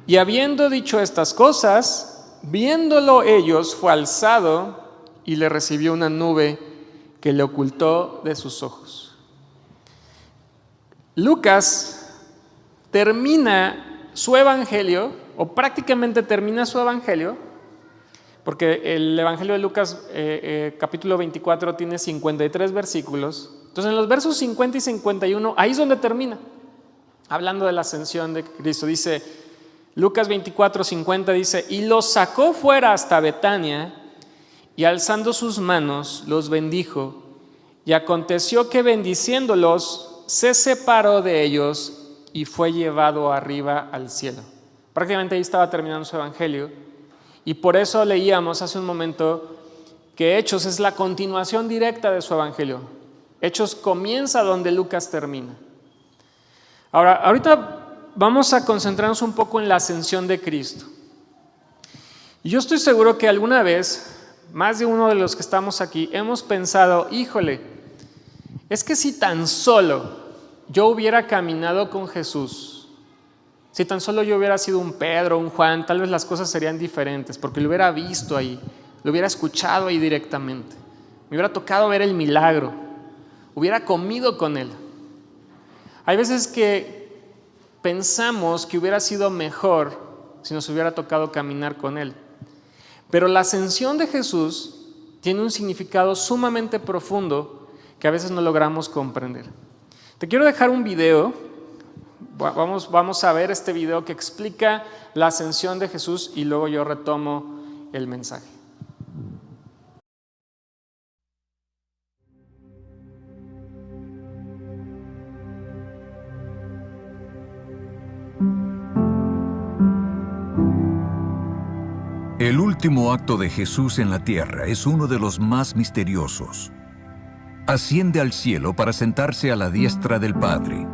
Y habiendo dicho estas cosas, viéndolo ellos, fue alzado y le recibió una nube que le ocultó de sus ojos. Lucas termina su evangelio o prácticamente termina su evangelio, porque el evangelio de Lucas capítulo 24 tiene 53 versículos. Entonces en los versos 50 y 51, ahí es donde termina, hablando de la ascensión de Cristo. Dice Lucas 24, 50, dice: y los sacó fuera hasta Betania, y alzando sus manos los bendijo, y aconteció que bendiciéndolos se separó de ellos y fue llevado arriba al cielo. Prácticamente ahí estaba terminando su evangelio, y por eso leíamos hace un momento que Hechos es la continuación directa de su evangelio. Hechos comienza donde Lucas termina. Ahora, ahorita vamos a concentrarnos un poco en la ascensión de Cristo. Y yo estoy seguro que alguna vez, más de uno de los que estamos aquí, hemos pensado: híjole, es que si tan solo yo hubiera caminado con Jesús, si tan solo yo hubiera sido un Pedro, un Juan, tal vez las cosas serían diferentes, porque lo hubiera visto ahí, lo hubiera escuchado ahí directamente, me hubiera tocado ver el milagro, hubiera comido con él. Hay veces que pensamos que hubiera sido mejor si nos hubiera tocado caminar con él. Pero la ascensión de Jesús tiene un significado sumamente profundo que a veces no logramos comprender. Te quiero dejar un video. Vamos a ver este video que explica la ascensión de Jesús y luego yo retomo el mensaje. El último acto de Jesús en la tierra es uno de los más misteriosos. Asciende al cielo para sentarse a la diestra del Padre.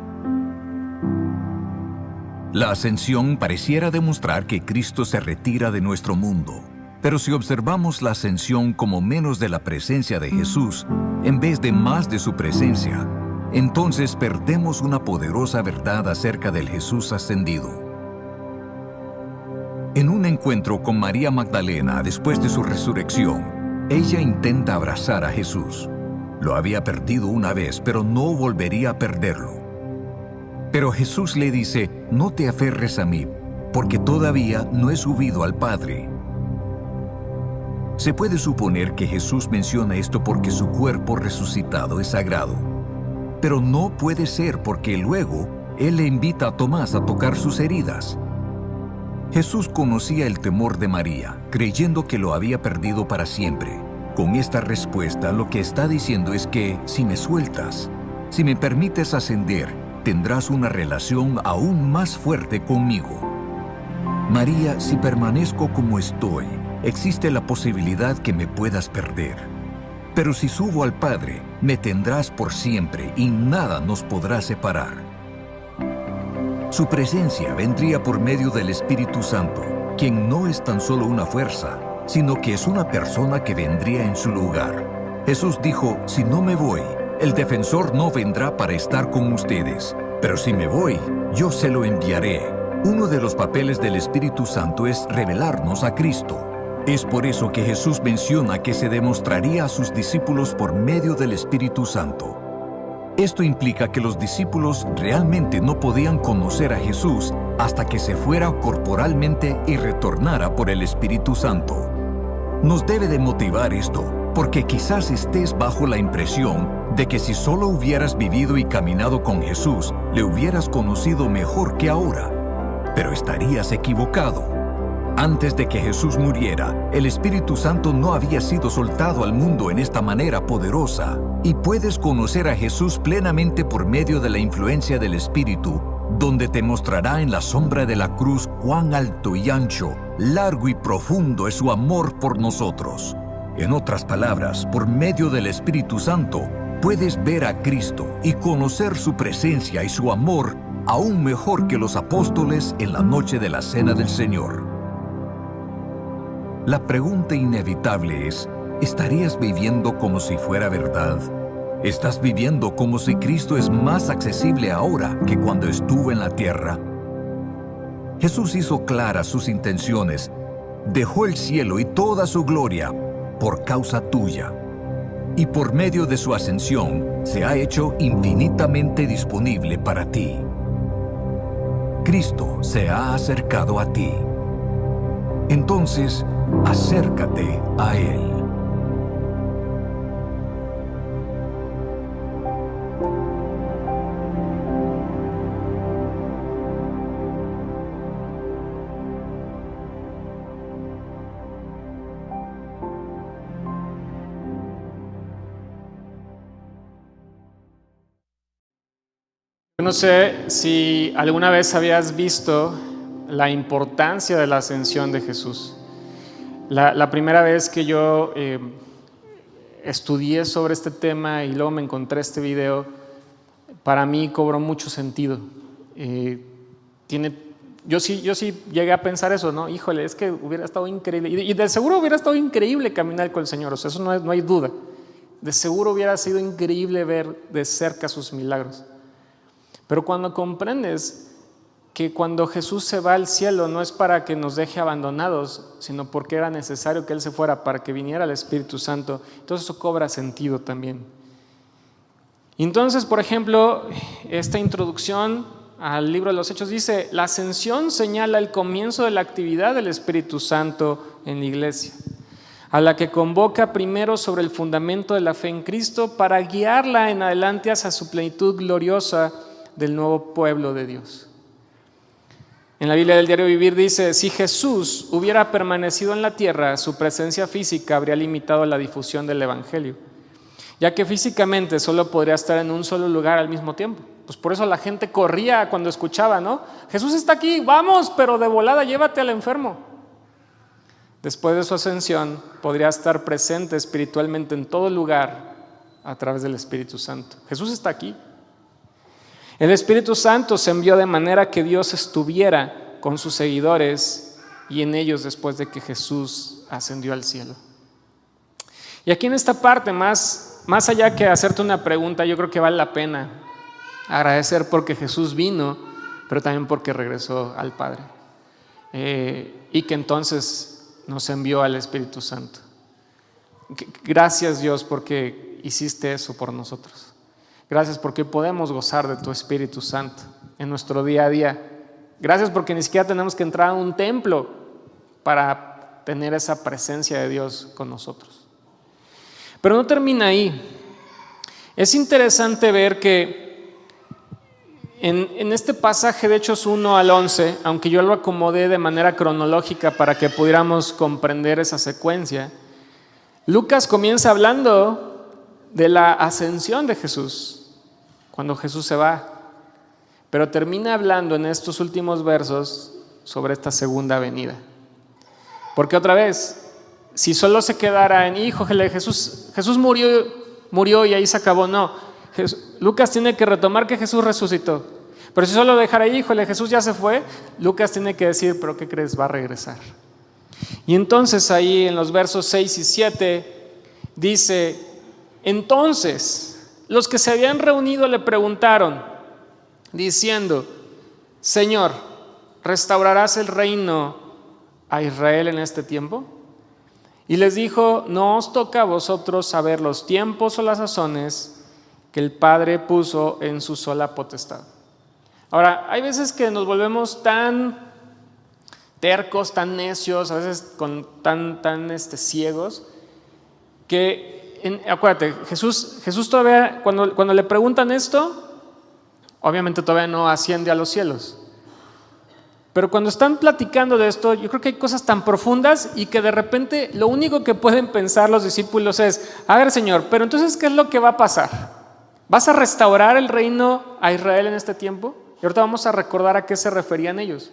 La ascensión pareciera demostrar que Cristo se retira de nuestro mundo, pero si observamos la ascensión como menos de la presencia de Jesús, en vez de más de su presencia, entonces perdemos una poderosa verdad acerca del Jesús ascendido. En un encuentro con María Magdalena después de su resurrección, ella intenta abrazar a Jesús. Lo había perdido una vez, pero no volvería a perderlo. Pero Jesús le dice: no te aferres a mí, porque todavía no he subido al Padre. Se puede suponer que Jesús menciona esto porque su cuerpo resucitado es sagrado. Pero no puede ser, porque luego Él le invita a Tomás a tocar sus heridas. Jesús conocía el temor de María, creyendo que lo había perdido para siempre. Con esta respuesta, lo que está diciendo es que si me sueltas, si me permites ascender, tendrás una relación aún más fuerte conmigo. María, si permanezco como estoy, existe la posibilidad que me puedas perder. Pero si subo al Padre, me tendrás por siempre y nada nos podrá separar. Su presencia vendría por medio del Espíritu Santo, quien no es tan solo una fuerza, sino que es una persona que vendría en su lugar. Jesús dijo: si no me voy, el defensor no vendrá para estar con ustedes, pero si me voy, yo se lo enviaré. Uno de los papeles del Espíritu Santo es revelarnos a Cristo. Es por eso que Jesús menciona que se demostraría a sus discípulos por medio del Espíritu Santo. Esto implica que los discípulos realmente no podían conocer a Jesús hasta que se fuera corporalmente y retornara por el Espíritu Santo. Nos debe de motivar esto, porque quizás estés bajo la impresión de que si solo hubieras vivido y caminado con Jesús, le hubieras conocido mejor que ahora. Pero estarías equivocado. Antes de que Jesús muriera, el Espíritu Santo no había sido soltado al mundo en esta manera poderosa, y puedes conocer a Jesús plenamente por medio de la influencia del Espíritu, donde te mostrará en la sombra de la cruz cuán alto y ancho, largo y profundo es su amor por nosotros. En otras palabras, por medio del Espíritu Santo, puedes ver a Cristo y conocer su presencia y su amor aún mejor que los apóstoles en la noche de la Cena del Señor. La pregunta inevitable es: ¿estarías viviendo como si fuera verdad? ¿Estás viviendo como si Cristo es más accesible ahora que cuando estuvo en la tierra? Jesús hizo claras sus intenciones. Dejó el cielo y toda su gloria por causa tuya. Y por medio de su ascensión, se ha hecho infinitamente disponible para ti. Cristo se ha acercado a ti. Entonces, acércate a Él. No sé si alguna vez habías visto la importancia de la ascensión de Jesús. La primera vez que yo estudié sobre este tema y luego me encontré este video, para mí cobró mucho sentido. Yo sí llegué a pensar eso, ¿no? Híjole, es que hubiera estado increíble. Y de seguro hubiera estado increíble caminar con el Señor, o sea, eso no hay duda. De seguro hubiera sido increíble ver de cerca sus milagros. Pero cuando comprendes que cuando Jesús se va al cielo no es para que nos deje abandonados, sino porque era necesario que Él se fuera para que viniera el Espíritu Santo, entonces eso cobra sentido también. Entonces, por ejemplo, esta introducción al libro de los Hechos dice: la ascensión señala el comienzo de la actividad del Espíritu Santo en la iglesia, a la que convoca primero sobre el fundamento de la fe en Cristo para guiarla en adelante hacia su plenitud gloriosa del nuevo pueblo de Dios. En la Biblia del Diario Vivir dice: si Jesús hubiera permanecido en la tierra, su presencia física habría limitado la difusión del Evangelio, ya que físicamente solo podría estar en un solo lugar al mismo tiempo. Pues por eso la gente corría cuando escuchaba, ¿no? Jesús está aquí, vamos, pero de volada llévate al enfermo. Después de su ascensión, podría estar presente espiritualmente en todo lugar a través del Espíritu Santo. Jesús está aquí. El Espíritu Santo se envió de manera que Dios estuviera con sus seguidores y en ellos después de que Jesús ascendió al cielo. Y aquí en esta parte, más allá que hacerte una pregunta, yo creo que vale la pena agradecer porque Jesús vino, pero también porque regresó al Padre, y que entonces nos envió al Espíritu Santo. Gracias, Dios, porque hiciste eso por nosotros. Gracias porque podemos gozar de tu Espíritu Santo en nuestro día a día. Gracias porque ni siquiera tenemos que entrar a un templo para tener esa presencia de Dios con nosotros. Pero no termina ahí. Es interesante ver que en este pasaje de Hechos 1 al 11, aunque yo lo acomodé de manera cronológica para que pudiéramos comprender esa secuencia, Lucas comienza hablando de la ascensión de Jesús, cuando Jesús se va, pero termina hablando en estos últimos versos sobre esta segunda venida. Porque otra vez, si solo se quedara en híjole, Jesús murió y ahí se acabó, no. Lucas tiene que retomar que Jesús resucitó. Pero si solo dejara ahí, híjole, Jesús ya se fue, Lucas tiene que decir, pero ¿qué crees? Va a regresar. Y entonces ahí en los versos 6 y 7 dice: entonces los que se habían reunido le preguntaron, diciendo: Señor, ¿restaurarás el reino a Israel en este tiempo? Y les dijo: no os toca a vosotros saber los tiempos o las sazones que el Padre puso en su sola potestad. Ahora, hay veces que nos volvemos tan tercos, tan necios, a veces tan ciegos, que acuérdate, Jesús todavía, cuando le preguntan esto, obviamente todavía no asciende a los cielos. Pero cuando están platicando de esto, yo creo que hay cosas tan profundas y que de repente lo único que pueden pensar los discípulos es: a ver, Señor, pero entonces, ¿qué es lo que va a pasar? ¿Vas a restaurar el reino a Israel en este tiempo? Y ahorita vamos a recordar a qué se referían ellos.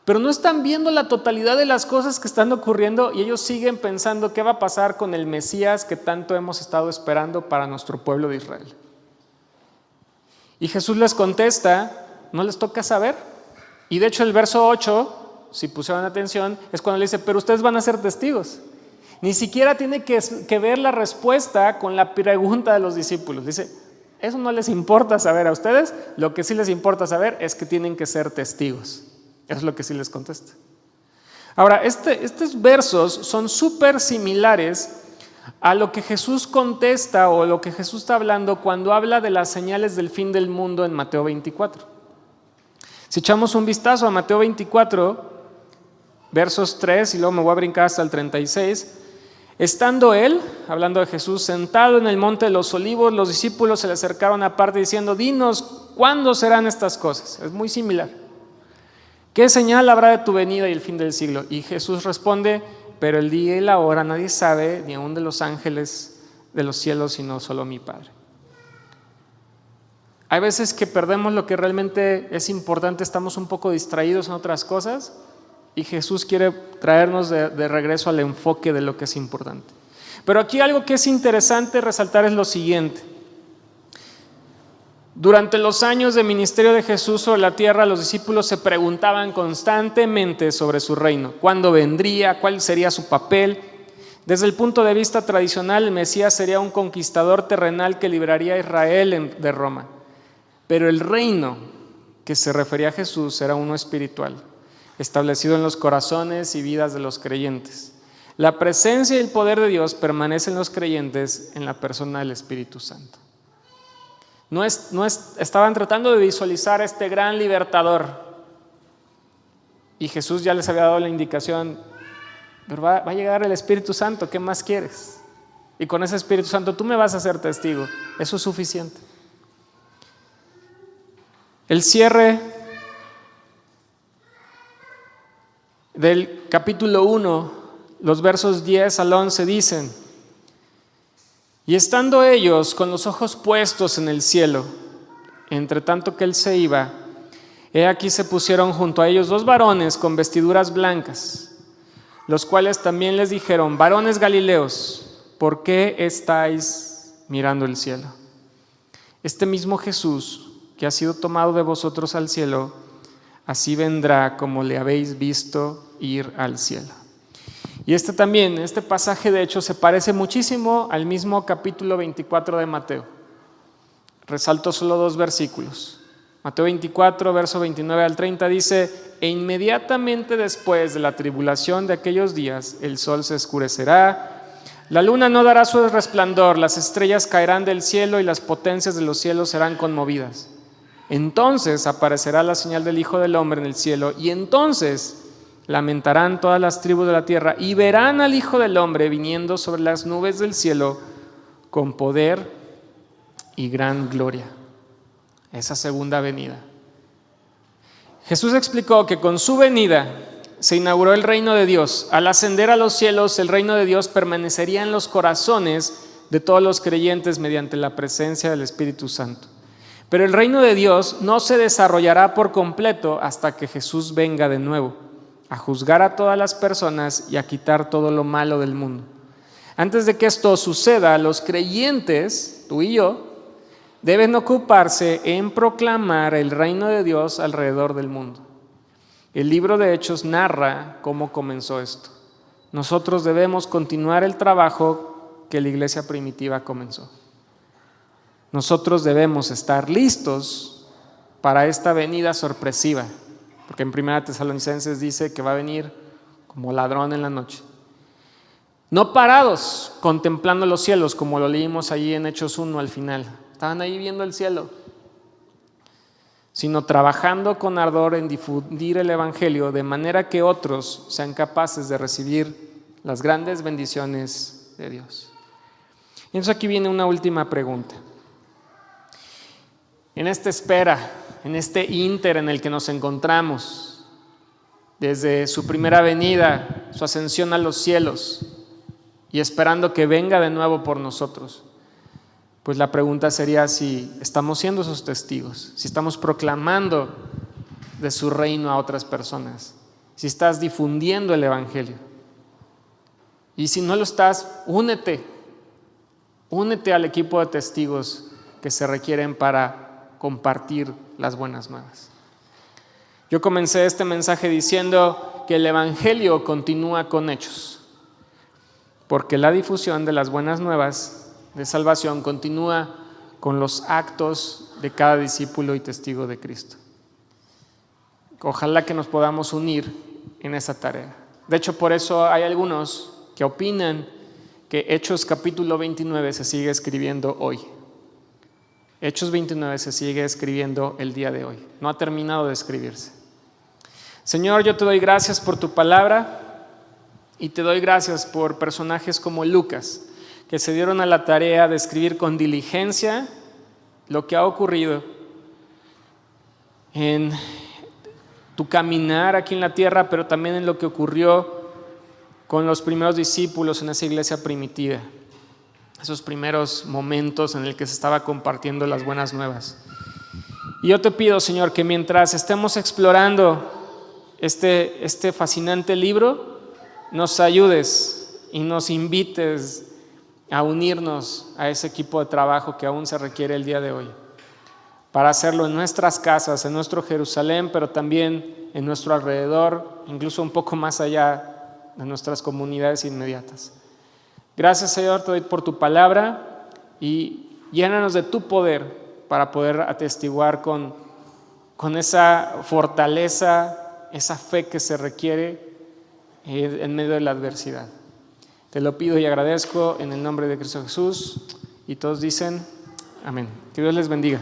Pero no están viendo la totalidad de las cosas que están ocurriendo y ellos siguen pensando qué va a pasar con el Mesías que tanto hemos estado esperando para nuestro pueblo de Israel. Y Jesús les contesta: no les toca saber. Y de hecho el verso 8, si pusieron atención, es cuando le dice: pero ustedes van a ser testigos. Ni siquiera tiene que ver la respuesta con la pregunta de los discípulos. Dice: eso no les importa saber a ustedes, lo que sí les importa saber es que tienen que ser testigos. Eso es lo que sí les contesta. Ahora, estos versos son súper similares a lo que Jesús contesta o lo que Jesús está hablando cuando habla de las señales del fin del mundo en Mateo 24. Si echamos un vistazo a Mateo 24, versos 3 y luego me voy a brincar hasta el 36, estando él, hablando de Jesús, sentado en el monte de los olivos, los discípulos se le acercaron aparte diciendo: dinos, ¿cuándo serán estas cosas? Es muy similar. ¿Qué señal habrá de tu venida y el fin del siglo? Y Jesús responde: pero el día y la hora nadie sabe, ni aun de los ángeles de los cielos, sino solo mi Padre. Hay veces que perdemos lo que realmente es importante, estamos un poco distraídos en otras cosas, y Jesús quiere traernos de regreso al enfoque de lo que es importante. Pero aquí algo que es interesante resaltar es lo siguiente. Durante los años de ministerio de Jesús sobre la tierra, los discípulos se preguntaban constantemente sobre su reino. ¿Cuándo vendría? ¿Cuál sería su papel? Desde el punto de vista tradicional, el Mesías sería un conquistador terrenal que libraría a Israel de Roma. Pero el reino que se refería a Jesús era uno espiritual, establecido en los corazones y vidas de los creyentes. La presencia y el poder de Dios permanecen en los creyentes en la persona del Espíritu Santo. Estaban tratando de visualizar a este gran libertador, y Jesús ya les había dado la indicación: pero va a llegar el Espíritu Santo, ¿qué más quieres? Y con ese Espíritu Santo tú me vas a ser testigo, eso es suficiente. El cierre del capítulo 1, los versos 10 al 11 dicen: y estando ellos con los ojos puestos en el cielo, entre tanto que él se iba, he aquí se pusieron junto a ellos 2 varones con vestiduras blancas, los cuales también les dijeron: varones Galileos, ¿por qué estáis mirando el cielo? Este mismo Jesús que ha sido tomado de vosotros al cielo, así vendrá como le habéis visto ir al cielo. Y este pasaje de hecho se parece muchísimo al mismo capítulo 24 de Mateo. Resalto solo 2 versículos. Mateo 24, verso 29 al 30 dice: e inmediatamente después de la tribulación de aquellos días, el sol se oscurecerá, la luna no dará su resplandor, las estrellas caerán del cielo y las potencias de los cielos serán conmovidas. Entonces aparecerá la señal del Hijo del Hombre en el cielo, y entonces lamentarán todas las tribus de la tierra y verán al Hijo del Hombre viniendo sobre las nubes del cielo con poder y gran gloria. Esa segunda venida. Jesús explicó que con su venida se inauguró el reino de Dios. Al ascender a los cielos, el reino de Dios permanecería en los corazones de todos los creyentes mediante la presencia del Espíritu Santo. Pero el reino de Dios no se desarrollará por completo hasta que Jesús venga de nuevo a juzgar a todas las personas y a quitar todo lo malo del mundo. Antes de que esto suceda, los creyentes, tú y yo, deben ocuparse en proclamar el reino de Dios alrededor del mundo. El libro de Hechos narra cómo comenzó esto. Nosotros debemos continuar el trabajo que la iglesia primitiva comenzó. Nosotros debemos estar listos para esta venida sorpresiva, porque en 1 Tesalonicenses dice que va a venir como ladrón en la noche. No parados contemplando los cielos, como lo leímos allí en Hechos 1 al final. Estaban ahí viendo el cielo, sino trabajando con ardor en difundir el evangelio de manera que otros sean capaces de recibir las grandes bendiciones de Dios. Y entonces aquí viene una última pregunta. En esta espera, en este ínter en el que nos encontramos, desde su primera venida, su ascensión a los cielos y esperando que venga de nuevo por nosotros, pues la pregunta sería si estamos siendo sus testigos, si estamos proclamando de su reino a otras personas, si estás difundiendo el evangelio. Y si no lo estás, únete al equipo de testigos que se requieren para compartir las buenas nuevas. Yo comencé este mensaje diciendo que el evangelio continúa con hechos, porque la difusión de las buenas nuevas de salvación continúa con los actos de cada discípulo y testigo de Cristo. Ojalá que nos podamos unir en esa tarea. De hecho, por eso hay algunos que opinan que Hechos capítulo 29 se sigue escribiendo hoy. Hechos 29 se sigue escribiendo el día de hoy, no ha terminado de escribirse. Señor, yo te doy gracias por tu palabra y te doy gracias por personajes como Lucas, que se dieron a la tarea de escribir con diligencia lo que ha ocurrido en tu caminar aquí en la tierra, pero también en lo que ocurrió con los primeros discípulos en esa iglesia primitiva, esos primeros momentos en el que se estaba compartiendo las buenas nuevas. Y yo te pido, Señor, que mientras estemos explorando este fascinante libro, nos ayudes y nos invites a unirnos a ese equipo de trabajo que aún se requiere el día de hoy, para hacerlo en nuestras casas, en nuestro Jerusalén, pero también en nuestro alrededor, incluso un poco más allá de nuestras comunidades inmediatas. Gracias, Señor, te doy por tu palabra y llénanos de tu poder para poder atestiguar con esa fortaleza, esa fe que se requiere en medio de la adversidad. Te lo pido y agradezco en el nombre de Cristo Jesús, y todos dicen amén. Que Dios les bendiga.